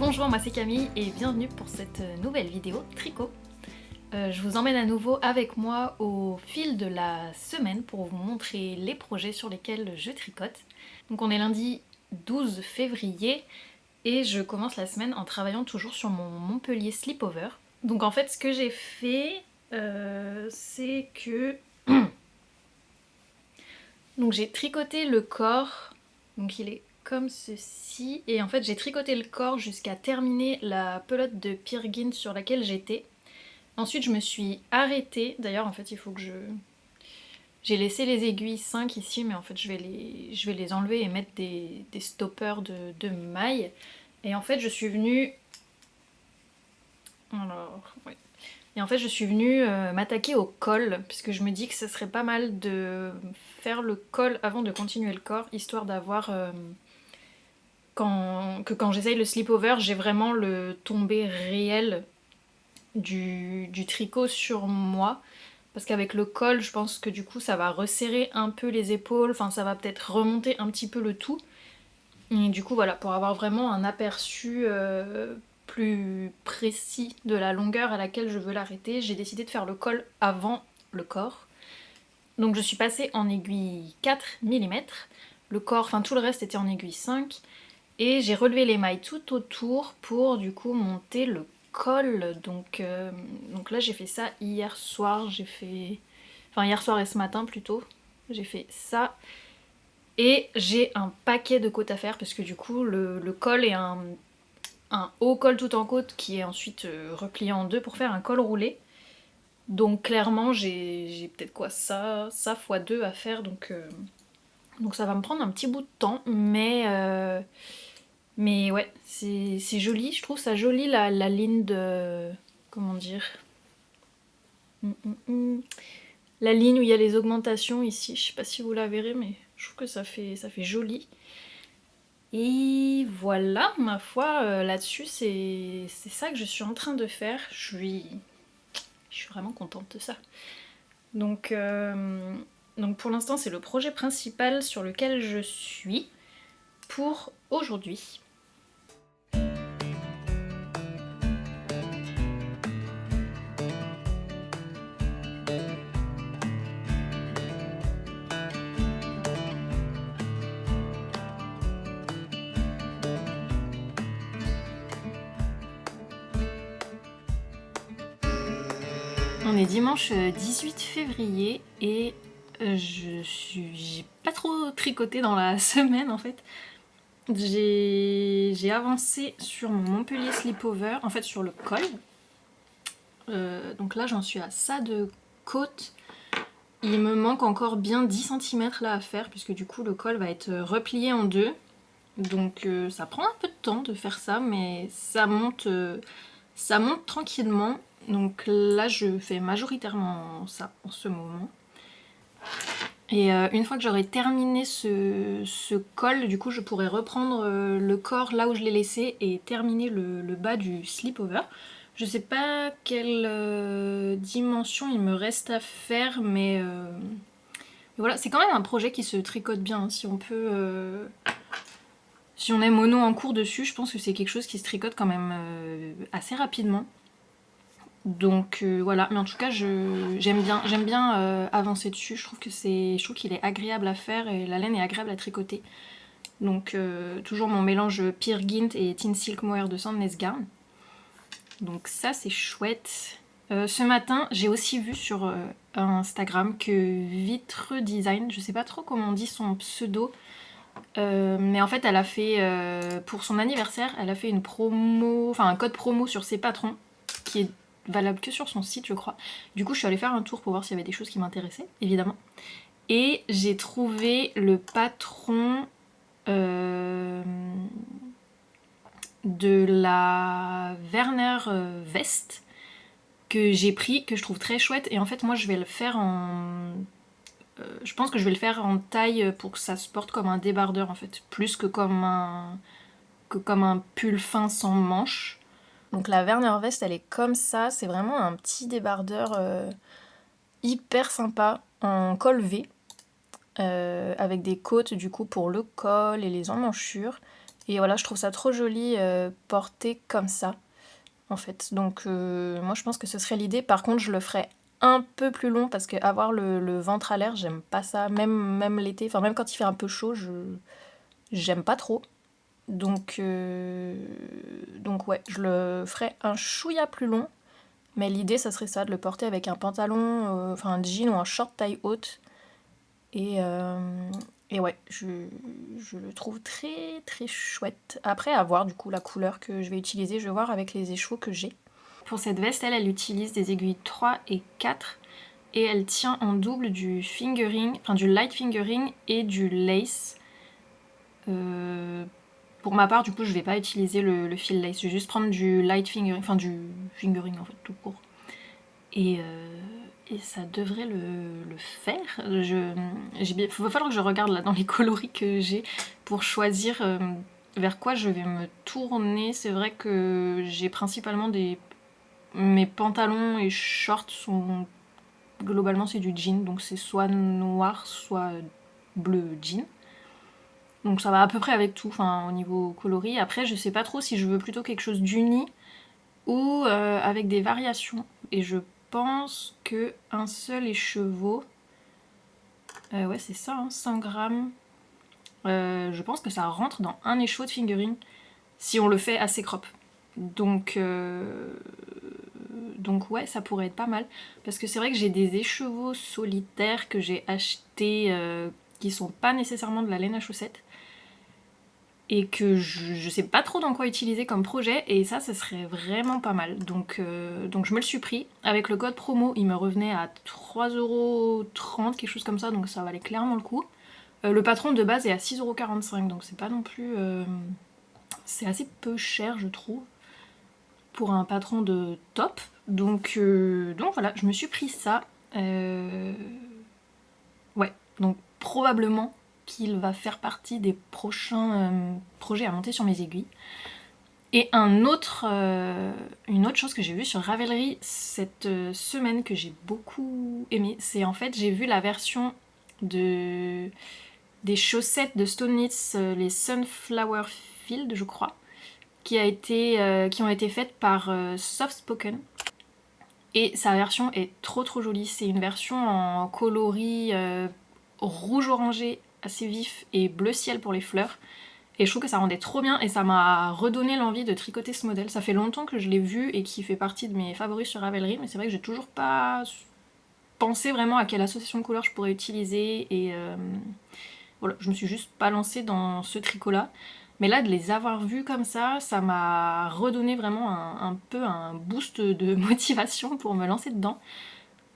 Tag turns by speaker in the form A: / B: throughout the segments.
A: Bonjour, moi c'est Camille et bienvenue pour cette nouvelle vidéo tricot. Je vous emmène à nouveau avec moi au fil de la semaine pour vous montrer les projets sur lesquels je tricote. Donc on est lundi 12 février et je commence la semaine en travaillant toujours sur mon Montpellier Slipover. Donc en fait ce que j'ai fait, c'est que... Donc j'ai tricoté le corps, donc il est comme ceci, et en fait j'ai tricoté le corps jusqu'à terminer la pelote de Peer Gynt sur laquelle j'étais. Ensuite je me suis arrêtée, d'ailleurs en fait il faut que je... J'ai laissé les aiguilles 5 ici, mais en fait je vais les enlever et mettre des stoppers de mailles. Et en fait je suis venue... Alors, ouais. Et en fait je suis venue m'attaquer au col, puisque je me dis que ce serait pas mal de faire le col avant de continuer le corps, histoire d'avoir... quand j'essaye le slipover, j'ai vraiment le tombé réel du tricot sur moi. Parce qu'avec le col, je pense que du coup ça va resserrer un peu les épaules, enfin ça va peut-être remonter un petit peu le tout. Et du coup voilà, pour avoir vraiment un aperçu plus précis de la longueur à laquelle je veux l'arrêter, j'ai décidé de faire le col avant le corps. Donc je suis passée en aiguille 4 mm, le corps, enfin tout le reste était en aiguille 5, et j'ai relevé les mailles tout autour pour du coup monter le col. Donc là j'ai fait ça hier soir, enfin hier soir et ce matin plutôt, j'ai fait ça. Et j'ai un paquet de côtes à faire parce que du coup le col est un haut col tout en côte qui est ensuite replié en deux pour faire un col roulé. Donc clairement j'ai peut-être quoi ça fois 2 à faire, donc ça va me prendre un petit bout de temps, mais ouais, c'est joli, je trouve ça joli la ligne de... comment dire, la ligne où il y a les augmentations ici, je sais pas si vous la verrez, mais je trouve que ça fait joli. Et voilà, ma foi, là-dessus, c'est ça que je suis en train de faire. Je suis vraiment contente de ça. Donc pour l'instant, c'est le projet principal sur lequel je suis pour aujourd'hui. On est dimanche 18 février et j'ai pas trop tricoté dans la semaine en fait. J'ai avancé sur mon Montpellier Slipover, en fait sur le col. Donc là j'en suis à ça de côte. Il me manque encore bien 10 cm là à faire puisque du coup le col va être replié en deux. Donc ça prend un peu de temps de faire ça, mais ça monte tranquillement. Donc là je fais majoritairement ça en ce moment. Et une fois que j'aurai terminé ce col, du coup je pourrai reprendre le corps là où je l'ai laissé et terminer le bas du slipover. Je sais pas quelle dimension il me reste à faire, mais voilà, c'est quand même un projet qui se tricote bien, hein. Si on peut... si on est mono en cours dessus, je pense que c'est quelque chose qui se tricote quand même assez rapidement. Donc voilà, mais en tout cas j'aime bien avancer dessus, je trouve qu'il est agréable à faire et la laine est agréable à tricoter. Donc toujours mon mélange Peer Gynt et Thin Silk Mohair de Sandnes Garn. Donc ça c'est chouette. Ce matin j'ai aussi vu sur Instagram que Vitre Design, je sais pas trop comment on dit son pseudo, mais en fait elle a fait, pour son anniversaire, elle a fait une promo, enfin un code promo sur ses patrons qui est valable que sur son site je crois. Du coup je suis allée faire un tour pour voir s'il y avait des choses qui m'intéressaient, évidemment. Et j'ai trouvé le patron de la Werner veste que j'ai pris, que je trouve très chouette. Et en fait moi je vais le faire en... je pense que je vais le faire en taille pour que ça se porte comme un débardeur en fait, plus que comme un pull fin sans manches. Donc la Werner veste elle est comme ça, c'est vraiment un petit débardeur hyper sympa en col V, avec des côtes du coup pour le col et les emmanchures. Et voilà, je trouve ça trop joli porté comme ça, en fait. Donc moi je pense que ce serait l'idée. Par contre, je le ferais un peu plus long parce que avoir le ventre à l'air, j'aime pas ça. Même l'été, enfin même quand il fait un peu chaud, j'aime pas trop. Donc ouais, je le ferais un chouïa plus long. Mais l'idée, ça serait ça, de le porter avec un pantalon, enfin un jean ou un short taille haute. Et, euh, et ouais, je le trouve très très chouette. Après, à voir du coup la couleur que je vais utiliser, je vais voir avec les écheveaux que j'ai. Pour cette veste, elle utilise des aiguilles 3 et 4 et elle tient en double du fingering, enfin du light fingering et du lace. Pour ma part, du coup, je vais pas utiliser le fil lace, je vais juste prendre du light fingering, enfin du fingering en fait, tout court. Et ça devrait le faire. Il va falloir que je regarde là dans les coloris que j'ai pour choisir vers quoi je vais me tourner. C'est vrai que j'ai principalement des... Mes pantalons et shorts sont... Globalement c'est du jean, donc c'est soit noir, soit bleu jean. Donc ça va à peu près avec tout, enfin au niveau coloris. Après je sais pas trop si je veux plutôt quelque chose d'uni ou avec des variations. Et je pense que un seul écheveau, ouais c'est ça, hein, 100 grammes, je pense que ça rentre dans un écheveau de fingering si on le fait assez crop. Donc ouais, ça pourrait être pas mal. Parce que c'est vrai que j'ai des écheveaux solitaires que j'ai achetés qui sont pas nécessairement de la laine à chaussettes et que je sais pas trop dans quoi utiliser comme projet, et ça serait vraiment pas mal. Donc je me le suis pris. Avec le code promo, il me revenait à 3,30€, quelque chose comme ça, donc ça valait clairement le coup. Le patron de base est à 6,45€, donc c'est pas non plus... c'est assez peu cher, je trouve, pour un patron de top. Donc voilà, je me suis pris ça. Ouais, donc probablement qu'il va faire partie des prochains projets à monter sur mes aiguilles. Et une autre chose que j'ai vue sur Ravelry cette semaine que j'ai beaucoup aimé, c'est en fait j'ai vu la version des chaussettes de Stone Knits, les Sunflower Field je crois, qui ont été faites par Soft Spoken. Et sa version est trop trop jolie. C'est une version en coloris rouge orangé assez vif et bleu ciel pour les fleurs. Et je trouve que ça rendait trop bien et ça m'a redonné l'envie de tricoter ce modèle. Ça fait longtemps que je l'ai vu et qui fait partie de mes favoris sur Ravelry, mais c'est vrai que j'ai toujours pas pensé vraiment à quelle association de couleurs je pourrais utiliser. Et voilà, je me suis juste pas lancée dans ce tricot-là. Mais là, de les avoir vus comme ça m'a redonné vraiment un peu un boost de motivation pour me lancer dedans.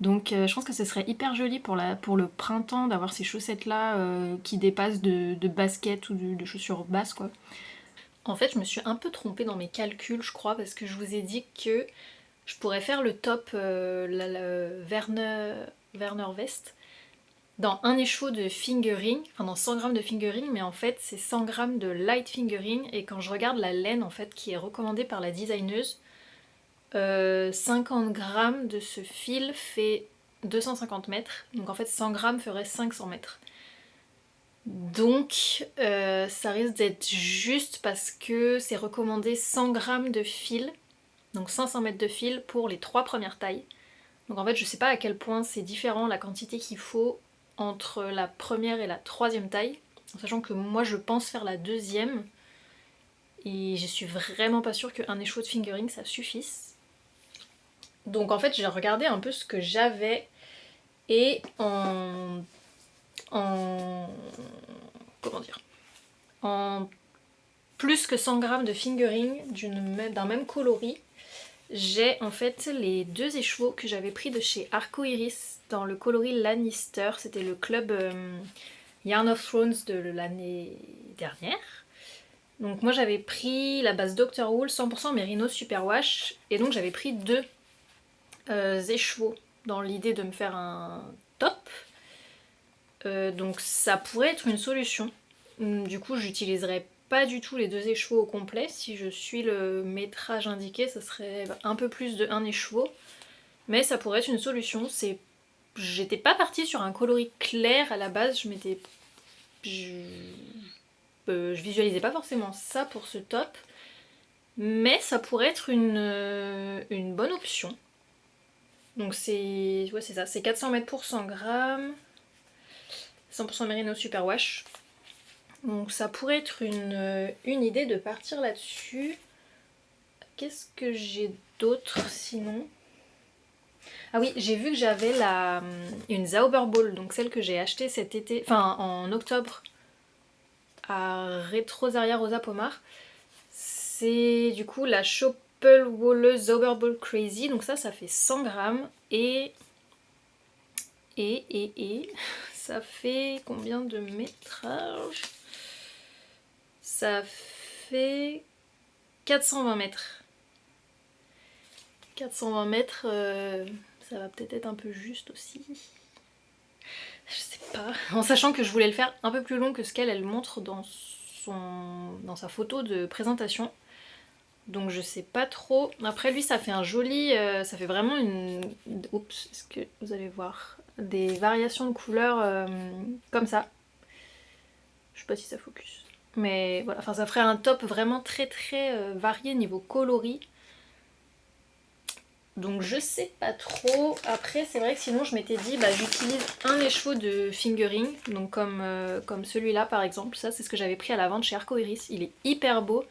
A: Donc je pense que ce serait hyper joli pour le printemps d'avoir ces chaussettes-là qui dépassent de baskets ou de chaussures basses, quoi. En fait, je me suis un peu trompée dans mes calculs, je crois, parce que je vous ai dit que je pourrais faire le top, la Werner Vest, dans un écheveau de fingering, enfin dans 100 grammes de fingering, mais en fait c'est 100 grammes de light fingering, et quand je regarde la laine en fait qui est recommandée par la designeuse, 50 grammes de ce fil fait 250 mètres, donc en fait 100 grammes ferait 500 mètres. Donc ça risque d'être juste parce que c'est recommandé 100 grammes de fil, donc 500 mètres de fil pour les 3 premières tailles. Donc en fait je sais pas à quel point c'est différent la quantité qu'il faut entre la première et la troisième taille, en sachant que moi je pense faire la deuxième, et je suis vraiment pas sûre qu'un écheveau de fingering ça suffise. Donc en fait j'ai regardé un peu ce que j'avais, et comment dire, en plus que 100 grammes de fingering d'un même coloris, j'ai en fait les deux écheveaux que j'avais pris de chez Arco Iris dans le coloris Lannister. C'était le club Yarn of Thrones de l'année dernière. Donc moi j'avais pris la base Dr. Wool 100% Merino Superwash, et donc j'avais pris deux écheveaux dans l'idée de me faire un top. Donc ça pourrait être une solution. Du coup j'utiliserai pas du tout les deux écheveaux au complet. Si je suis le métrage indiqué, ça serait un peu plus de un écheveau. Mais ça pourrait être une solution. J'étais pas partie sur un coloris clair à la base, je visualisais pas forcément ça pour ce top, mais ça pourrait être une bonne option. Donc c'est ça, c'est 400 mètres pour 100 grammes, 100% Merino Superwash. Donc ça pourrait être une idée de partir là-dessus. Qu'est-ce que j'ai d'autre sinon? Ah oui, j'ai vu que j'avais une Zauberball, donc celle que j'ai achetée cet été, enfin en octobre à Retrosaria Rosa Pomar. C'est du coup la Schoppelwolle Zauberball Crazy, donc ça fait 100 grammes et ça fait combien de métrage? Ça fait 420 mètres. 420 mètres, ça va peut-être être un peu juste aussi. Je sais pas. En sachant que je voulais le faire un peu plus long que ce qu'elle montre dans sa photo de présentation. Donc je sais pas trop. Après lui ça fait un joli... ça fait vraiment une... Oups, est-ce que vous allez voir? Des variations de couleurs comme ça. Je sais pas si ça focus. Mais voilà, enfin ça ferait un top vraiment très très varié niveau coloris. Donc je sais pas trop. Après c'est vrai que sinon je m'étais dit bah j'utilise un écheveau de fingering, donc comme celui-là par exemple. Ça c'est ce que j'avais pris à la vente chez Arcoiris. Il est hyper beau.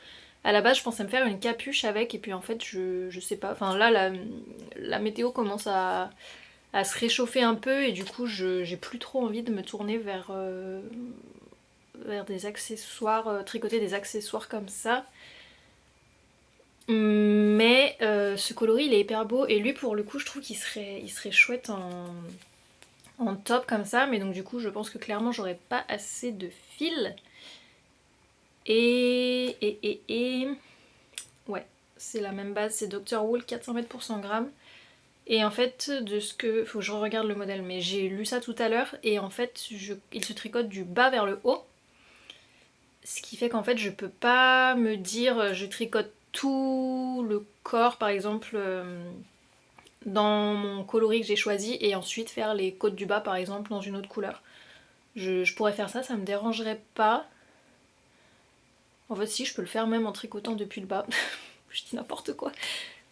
A: À la base je pensais me faire une capuche avec et puis en fait je sais pas. Enfin là la météo commence à se réchauffer un peu et du coup j'ai plus trop envie de me tourner vers des accessoires, tricoter des accessoires comme ça. Mais ce coloris il est hyper beau et lui pour le coup je trouve qu'il serait chouette en top comme ça, mais donc du coup je pense que clairement j'aurais pas assez de fil. Et ouais, c'est la même base, c'est Dr. Wool 400 mètres pour 100 grammes. Et en fait, faut que je regarde le modèle, mais j'ai lu ça tout à l'heure et en fait il se tricote du bas vers le haut. Ce qui fait qu'en fait je peux pas me dire je tricote tout le corps par exemple dans mon coloris que j'ai choisi et ensuite faire les côtes du bas par exemple dans une autre couleur. Je pourrais faire ça, ça me dérangerait pas. En fait si, je peux le faire même en tricotant depuis le bas. Je dis n'importe quoi.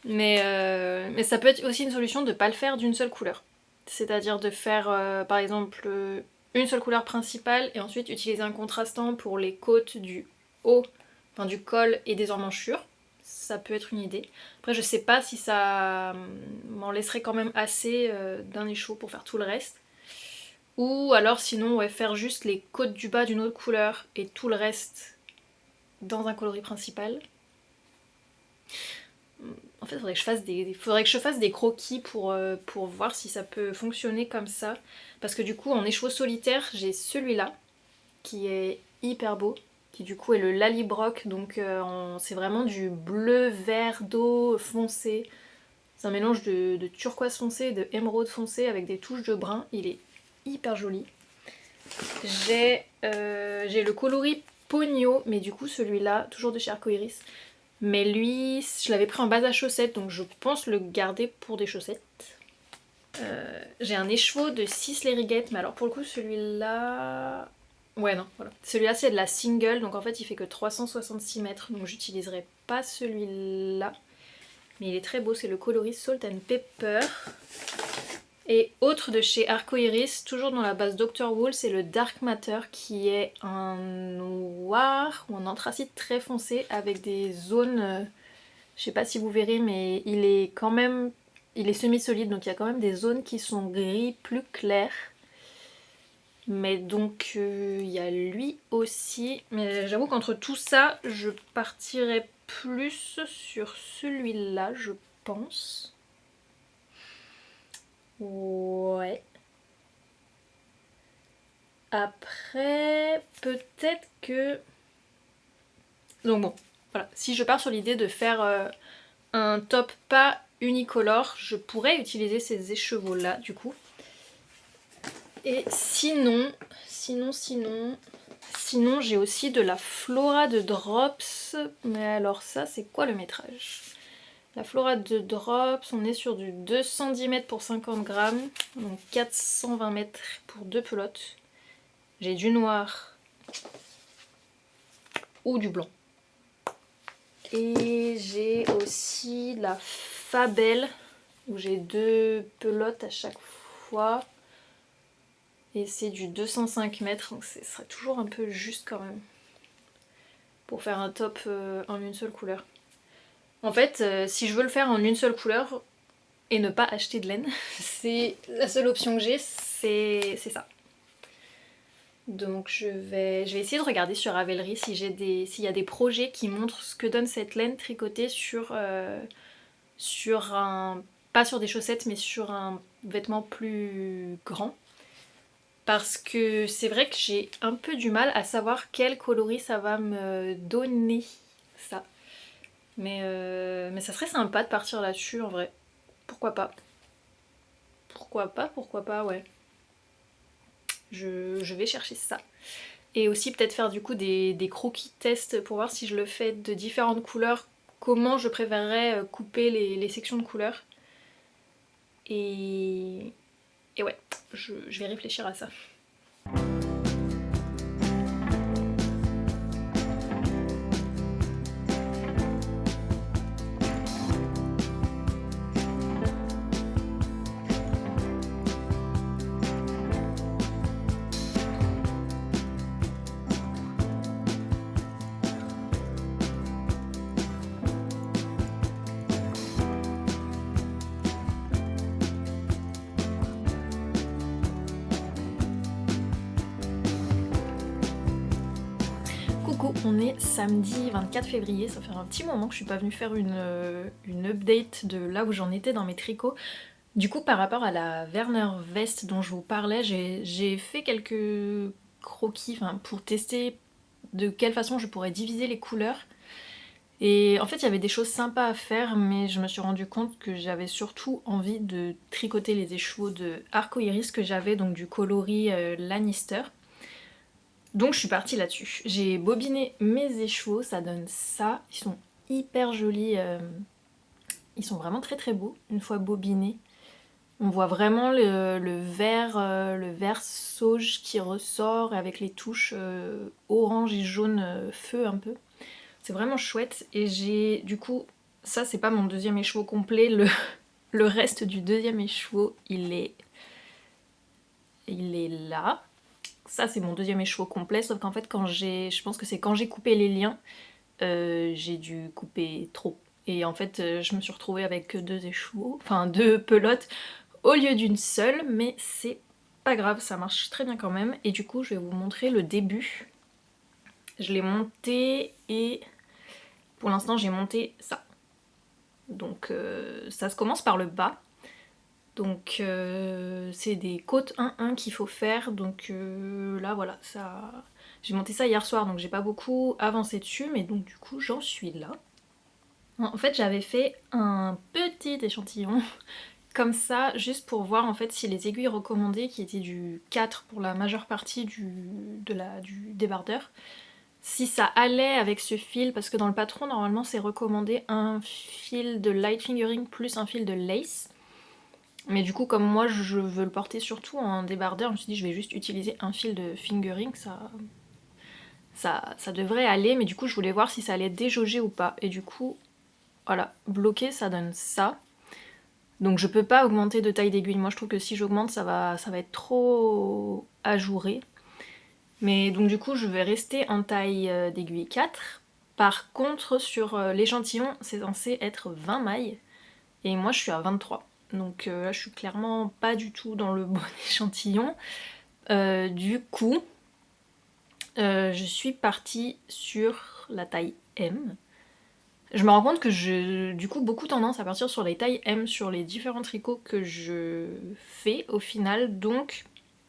A: Mais ça peut être aussi une solution de ne pas le faire d'une seule couleur. C'est-à-dire de faire par exemple une seule couleur principale et ensuite utiliser un contrastant pour les côtes du haut, enfin du col et des emmanchures. Ça peut être une idée. Après je sais pas si ça m'en laisserait quand même assez d'un écheveau pour faire tout le reste. Ou alors sinon ouais, faire juste les côtes du bas d'une autre couleur et tout le reste dans un coloris principal. En fait, faudrait que je fasse des croquis pour voir si ça peut fonctionner comme ça. Parce que du coup, en écheveau solitaire, j'ai celui-là, qui est hyper beau, qui du coup est le Lallybrock, donc c'est vraiment du bleu vert d'eau foncé. C'est un mélange de turquoise foncé et de émeraude foncé avec des touches de brun. Il est hyper joli. J'ai le coloris Pogno, mais du coup celui-là, toujours de chez Arcoiris. Mais lui, je l'avais pris en base à chaussettes, donc je pense le garder pour des chaussettes. J'ai un écheveau de 6 Lériguettes, mais alors pour le coup celui-là... Ouais non, voilà. Celui-là c'est de la single, donc en fait il fait que 366 mètres, donc j'utiliserai pas celui-là. Mais il est très beau, c'est le coloris Salt and Pepper. Et autre de chez Arcoiris, toujours dans la base Dr. Wool, c'est le Dark Matter qui est un noir ou un anthracite très foncé avec des zones, je sais pas si vous verrez, mais il est semi-solide, donc il y a quand même des zones qui sont gris plus clairs. Mais donc il y a lui aussi, mais j'avoue qu'entre tout ça, je partirais plus sur celui-là, je pense. Ouais. Après, peut-être que... Donc bon, voilà. Si je pars sur l'idée de faire un top pas unicolore, je pourrais utiliser ces écheveaux-là, du coup. Et sinon, j'ai aussi de la Flora de Drops. Mais alors ça, c'est quoi le métrage? La Flora de Drops, on est sur du 210 mètres pour 50 grammes, donc 420 mètres pour 2 pelotes. J'ai du noir ou du blanc. Et j'ai aussi la Fabelle où j'ai 2 pelotes à chaque fois. Et c'est du 205 mètres, donc ce serait toujours un peu juste quand même. Pour faire un top en une seule couleur. En fait, si je veux le faire en une seule couleur et ne pas acheter de laine, c'est la seule option que j'ai, c'est ça. Donc je vais essayer de regarder sur Ravelry s'il y a des projets qui montrent ce que donne cette laine tricotée sur un... pas sur des chaussettes mais sur un vêtement plus grand. Parce que c'est vrai que j'ai un peu du mal à savoir quel coloris ça va me donner, ça. Mais ça serait sympa de partir là-dessus en vrai. Pourquoi pas? Pourquoi pas, ouais. Je vais chercher ça. Et aussi peut-être faire du coup des croquis tests pour voir si je le fais de différentes couleurs, comment je préférerais couper les sections de couleurs. Et ouais, je vais réfléchir à ça. Coucou, on est samedi 24 février, ça fait un petit moment que je suis pas venue faire une update de là où j'en étais dans mes tricots. Du coup, par rapport à la Werner Veste dont je vous parlais, j'ai fait quelques croquis pour tester de quelle façon je pourrais diviser les couleurs. Et en fait, il y avait des choses sympas à faire, mais je me suis rendu compte que j'avais surtout envie de tricoter les écheveaux de Arcoiris que j'avais, donc du coloris Lannister. Donc je suis partie là-dessus. J'ai bobiné mes écheveaux, ça donne ça. Ils sont hyper jolis. Ils sont vraiment très très beaux une fois bobinés. On voit vraiment le vert sauge qui ressort avec les touches orange et jaune feu un peu. C'est vraiment chouette. Et j'ai du coup, ça c'est pas mon deuxième écheveau complet. Le reste du deuxième écheveau, il est là. Ça c'est mon deuxième écheveau complet, sauf qu'en fait je pense que c'est quand j'ai coupé les liens, j'ai dû couper trop. Et en fait je me suis retrouvée avec 2 écheveaux, enfin 2 pelotes au lieu d'une seule, mais c'est pas grave, ça marche très bien quand même. Et du coup je vais vous montrer le début. Je l'ai monté et pour l'instant j'ai monté ça. Donc ça se commence par le bas. Donc c'est des côtes 1-1 qu'il faut faire, donc là voilà, ça... J'ai monté ça hier soir, donc j'ai pas beaucoup avancé dessus, mais donc du coup j'en suis là. En fait j'avais fait un petit échantillon, comme ça, juste pour voir en fait si les aiguilles recommandées, qui étaient du 4 pour la majeure partie du débardeur, si ça allait avec ce fil, parce que dans le patron normalement c'est recommandé un fil de light fingering plus un fil de lace. Mais du coup, comme moi je veux le porter surtout en débardeur, je me suis dit je vais juste utiliser un fil de fingering, ça devrait aller, mais du coup je voulais voir si ça allait déjauger ou pas. Et du coup, voilà, bloqué ça donne ça. Donc je peux pas augmenter de taille d'aiguille, moi je trouve que si j'augmente ça va être trop ajouré. Mais donc du coup je vais rester en taille d'aiguille 4. Par contre sur l'échantillon c'est censé être 20 mailles, et moi je suis à 23. Donc là je suis clairement pas du tout dans le bon échantillon. Du coup, je suis partie sur la taille M. Je me rends compte que j'ai du coup beaucoup tendance à partir sur les tailles M sur les différents tricots que je fais au final. Donc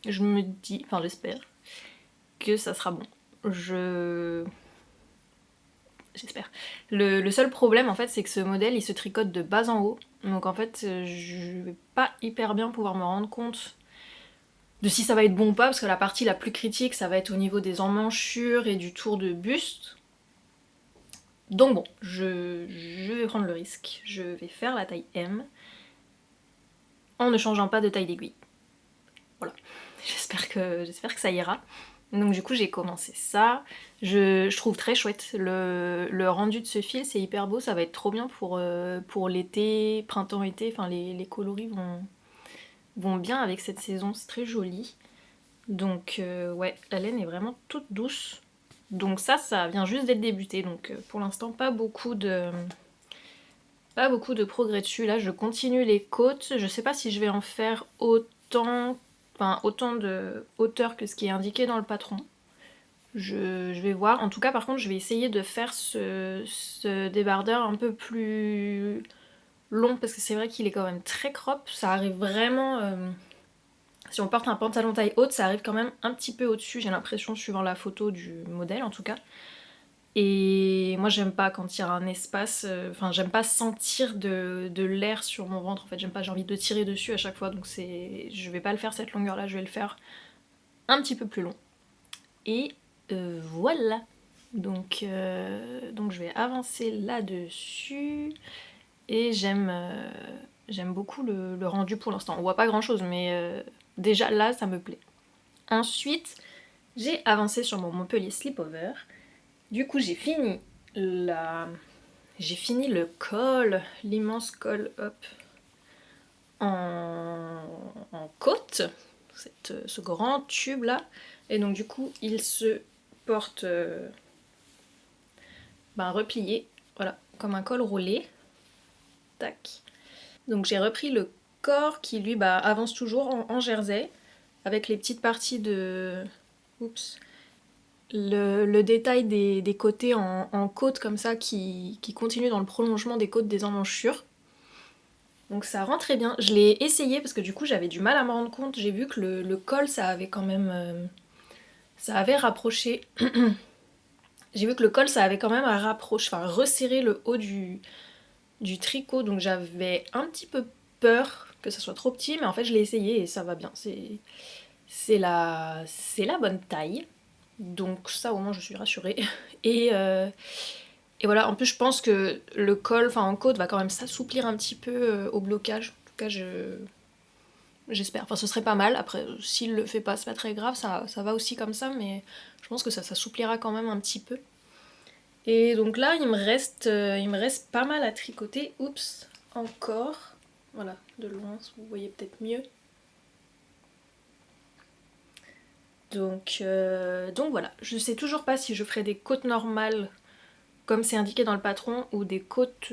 A: je me dis, enfin j'espère, que ça sera bon. J'espère. Le seul problème en fait c'est que ce modèle il se tricote de bas en haut. Donc en fait je vais pas hyper bien pouvoir me rendre compte de si ça va être bon ou pas, parce que la partie la plus critique ça va être au niveau des emmanchures et du tour de buste. Donc bon, je vais prendre le risque. Je vais faire la taille M en ne changeant pas de taille d'aiguille. Voilà. J'espère que ça ira. Donc du coup j'ai commencé ça. Je trouve très chouette le rendu de ce fil, c'est hyper beau, ça va être trop bien pour l'été, printemps-été, enfin les coloris vont bien avec cette saison, c'est très joli. Donc ouais, la laine est vraiment toute douce. Donc ça vient juste d'être débuté, donc pour l'instant pas beaucoup de progrès dessus. Là je continue les côtes, je sais pas si je vais en faire autant de hauteur que ce qui est indiqué dans le patron. Je vais voir. En tout cas, par contre, je vais essayer de faire ce débardeur un peu plus long parce que c'est vrai qu'il est quand même très crop. Ça arrive vraiment. Si on porte un pantalon taille haute, ça arrive quand même un petit peu au-dessus, j'ai l'impression, suivant la photo du modèle en tout cas. Et moi, j'aime pas quand il y a un espace. Enfin, j'aime pas sentir de l'air sur mon ventre. En fait, j'aime pas, j'ai envie de tirer dessus à chaque fois. Donc, je vais pas le faire cette longueur-là, je vais le faire un petit peu plus long. Et voilà. Donc je vais avancer là-dessus. Et j'aime beaucoup le rendu pour l'instant. On voit pas grand-chose, mais déjà là, ça me plaît. Ensuite, j'ai avancé sur mon Montpellier Slipover. Du coup, j'ai fini le col, l'immense col, hop, en côte, ce grand tube là. Et donc du coup, il se porte replié, voilà, comme un col roulé. Tac. Donc j'ai repris le corps qui lui avance toujours en jersey, avec les petites parties de... Oups. Le détail des côtés en côte comme ça qui continue dans le prolongement des côtes des emmanchures. Donc ça rend très bien. Je l'ai essayé parce que du coup j'avais du mal à me rendre compte. J'ai vu que le col ça avait quand même... ça avait rapproché... J'ai vu que le col ça avait quand même resserré le haut du tricot. Donc j'avais un petit peu peur que ça soit trop petit. Mais en fait je l'ai essayé et ça va bien. C'est la bonne taille. Donc ça au moins je suis rassurée. Et voilà, en plus je pense que le col, en côte, va quand même s'assouplir un petit peu au blocage. En tout cas j'espère. Enfin ce serait pas mal. Après s'il le fait pas, c'est pas très grave, ça va aussi comme ça, mais je pense que ça s'assouplira quand même un petit peu. Et donc là il me reste pas mal à tricoter. Oups, encore. Voilà, de loin, vous voyez peut-être mieux. Donc voilà, je sais toujours pas si je ferai des côtes normales comme c'est indiqué dans le patron ou des côtes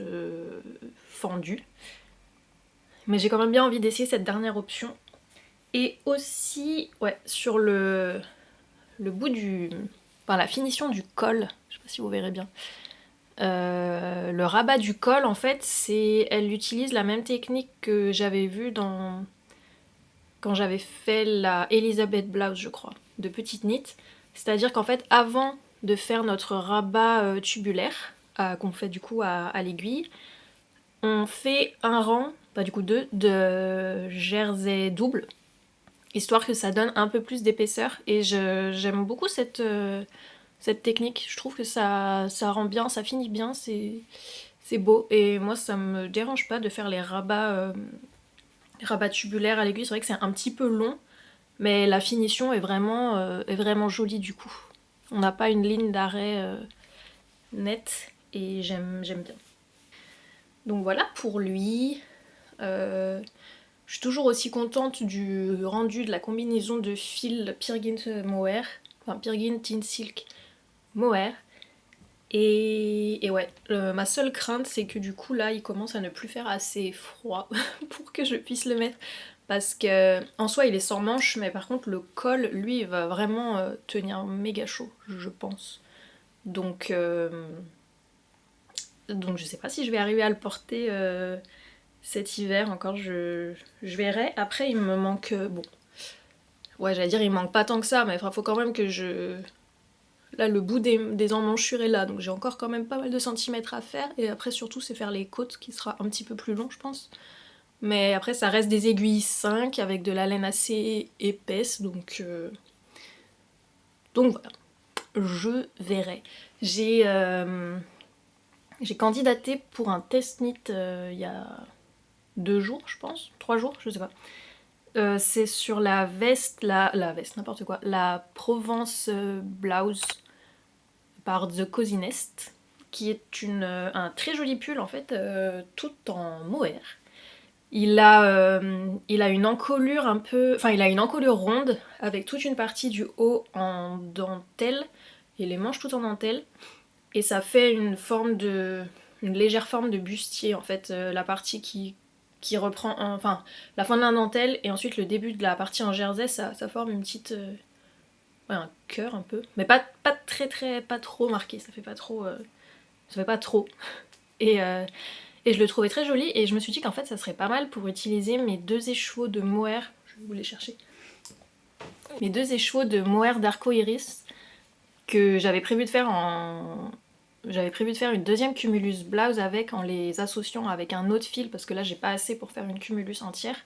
A: fendues. Mais j'ai quand même bien envie d'essayer cette dernière option. Et aussi, ouais, sur le bout la finition du col, je sais pas si vous verrez bien. Le rabat du col, en fait, elle utilise la même technique que j'avais vue quand j'avais fait la Elizabeth Blouse, je crois, de petite knit. C'est-à-dire qu'en fait, avant de faire notre rabat tubulaire, qu'on fait du coup à l'aiguille, on fait un rang, du coup deux, de jersey double, histoire que ça donne un peu plus d'épaisseur. Et j'aime beaucoup cette technique. Je trouve que ça rend bien, ça finit bien, c'est beau. Et moi, ça me dérange pas de faire les rabats tubulaires à l'aiguille. C'est vrai que c'est un petit peu long, mais la finition est vraiment jolie du coup. On n'a pas une ligne d'arrêt nette et j'aime bien. Donc voilà pour lui. Je suis toujours aussi contente du rendu de la combinaison de fil Peer Gynt Mohair, enfin Peer Gynt Teen Silk Mohair. Et ouais, ma seule crainte c'est que du coup là il commence à ne plus faire assez froid pour que je puisse le mettre. Parce que en soi il est sans manche, mais par contre le col lui il va vraiment tenir méga chaud, je pense. Donc je sais pas si je vais arriver à le porter cet hiver encore, je verrai. Après il me manque... bon, ouais j'allais dire il me manque pas tant que ça, mais il faut quand même que je... Là le bout des emmanchures est là, donc j'ai encore quand même pas mal de centimètres à faire. Et après surtout c'est faire les côtes qui sera un petit peu plus long je pense. Mais après ça reste des aiguilles 5 avec de la laine assez épaisse, donc voilà. Je verrai. J'ai candidaté pour un test knit il y a 2 jours je pense, 3 jours, je sais pas. C'est sur la veste, la veste, n'importe quoi, la Provence Blouse par The Cozy Nest, qui est un très joli pull en fait, tout en mohair. Il a une encolure un peu... Enfin, il a une encolure ronde avec toute une partie du haut en dentelle et les manches tout en dentelle. Et ça fait une légère forme de bustier en fait, la partie qui reprend... Enfin, la fin de la dentelle et ensuite le début de la partie en jersey, ça forme une petite... ouais, un cœur un peu. Mais pas pas trop marqué, ça fait pas trop... ça fait pas trop. Et je le trouvais très joli et je me suis dit qu'en fait ça serait pas mal pour utiliser mes 2 écheveaux de mohair, je vais vous les chercher, mes 2 écheveaux de mohair d'Arco Iris que j'avais prévu de faire une deuxième cumulus blouse avec, en les associant avec un autre fil parce que là j'ai pas assez pour faire une cumulus entière.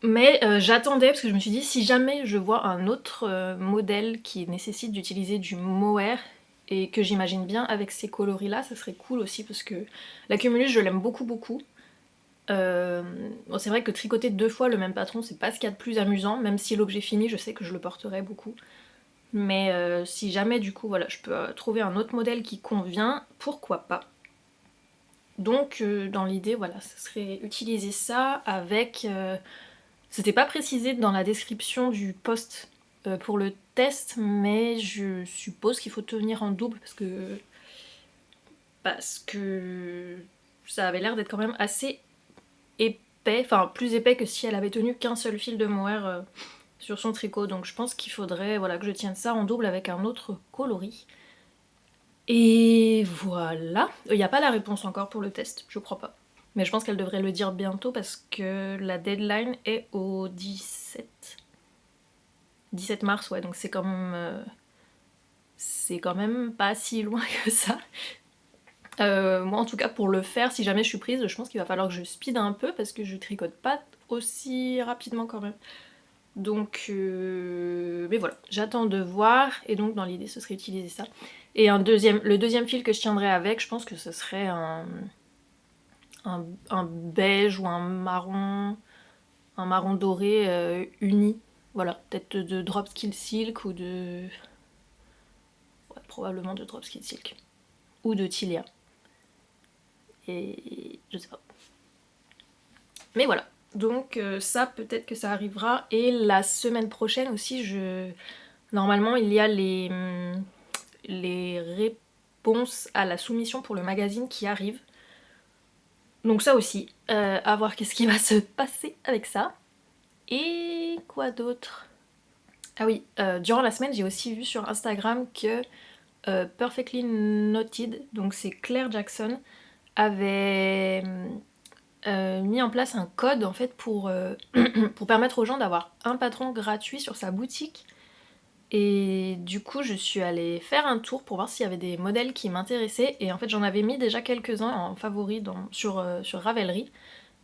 A: Mais j'attendais parce que je me suis dit si jamais je vois un autre modèle qui nécessite d'utiliser du mohair et que j'imagine bien avec ces coloris là, ça serait cool aussi parce que la cumulus je l'aime beaucoup. Bon, c'est vrai que tricoter 2 fois le même patron c'est pas ce qu'il y a de plus amusant, même si l'objet fini je sais que je le porterai beaucoup. Mais si jamais du coup voilà je peux trouver un autre modèle qui convient, pourquoi pas. Donc dans l'idée voilà, ça serait utiliser ça avec... C'était pas précisé dans la description du post pour le test, mais je suppose qu'il faut tenir en double parce que ça avait l'air d'être quand même assez épais, enfin plus épais que si elle avait tenu qu'un seul fil de mohair sur son tricot, donc je pense qu'il faudrait voilà, que je tienne ça en double avec un autre coloris. Et voilà, il n'y a pas la réponse encore pour le test, je crois pas. Mais je pense qu'elle devrait le dire bientôt parce que la deadline est au 17 mars, ouais, donc c'est quand même pas si loin que ça. Moi en tout cas pour le faire, si jamais je suis prise, je pense qu'il va falloir que je speed un peu parce que je tricote pas aussi rapidement quand même. Donc, mais voilà, j'attends de voir et donc dans l'idée ce serait utiliser ça. Et le deuxième fil que je tiendrais avec, je pense que ce serait un beige ou un marron doré uni. Voilà, peut-être de Dropskill Silk ou de... Ouais, probablement de Dropskill Silk. Ou de Tilia. Et je sais pas. Mais voilà. Donc ça, peut-être que ça arrivera. Et la semaine prochaine aussi, normalement, il y a les réponses à la soumission pour le magazine qui arrivent. Donc ça aussi, à voir qu'est-ce qui va se passer avec ça. Et quoi d'autre? Ah oui, durant la semaine, j'ai aussi vu sur Instagram que Perfectly Noted, donc c'est Claire Jackson, avait mis en place un code en fait pour permettre aux gens d'avoir un patron gratuit sur sa boutique. Et du coup je suis allée faire un tour pour voir s'il y avait des modèles qui m'intéressaient et en fait j'en avais mis déjà quelques-uns en favori sur Ravelry.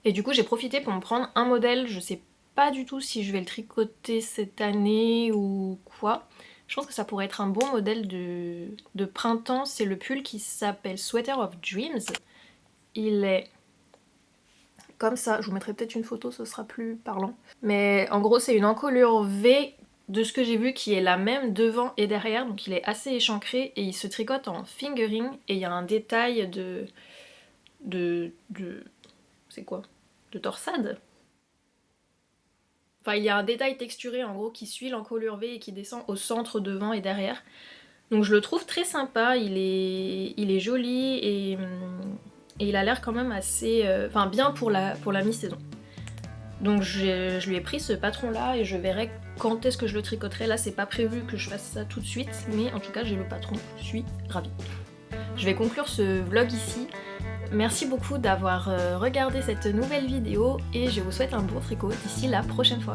A: Et du coup j'ai profité pour me prendre un modèle, je sais pas du tout si je vais le tricoter cette année ou quoi. Je pense que ça pourrait être un bon modèle de printemps, c'est le pull qui s'appelle Sweater of Dreams. Il est comme ça, je vous mettrai peut-être une photo, ce sera plus parlant. Mais en gros c'est une encolure V de ce que j'ai vu qui est la même devant et derrière, donc il est assez échancré et il se tricote en fingering et il y a un détail c'est quoi? De torsade? Enfin il y a un détail texturé en gros qui suit l'encolure V et qui descend au centre devant et derrière. Donc je le trouve très sympa, il est joli et il a l'air quand même assez... Enfin bien pour la mi-saison. Donc je lui ai pris ce patron là et je verrai quand est-ce que je le tricoterai. Là c'est pas prévu que je fasse ça tout de suite, mais en tout cas j'ai le patron, je suis ravie. Je vais conclure ce vlog ici. Merci beaucoup d'avoir regardé cette nouvelle vidéo et je vous souhaite un bon tricot d'ici la prochaine fois.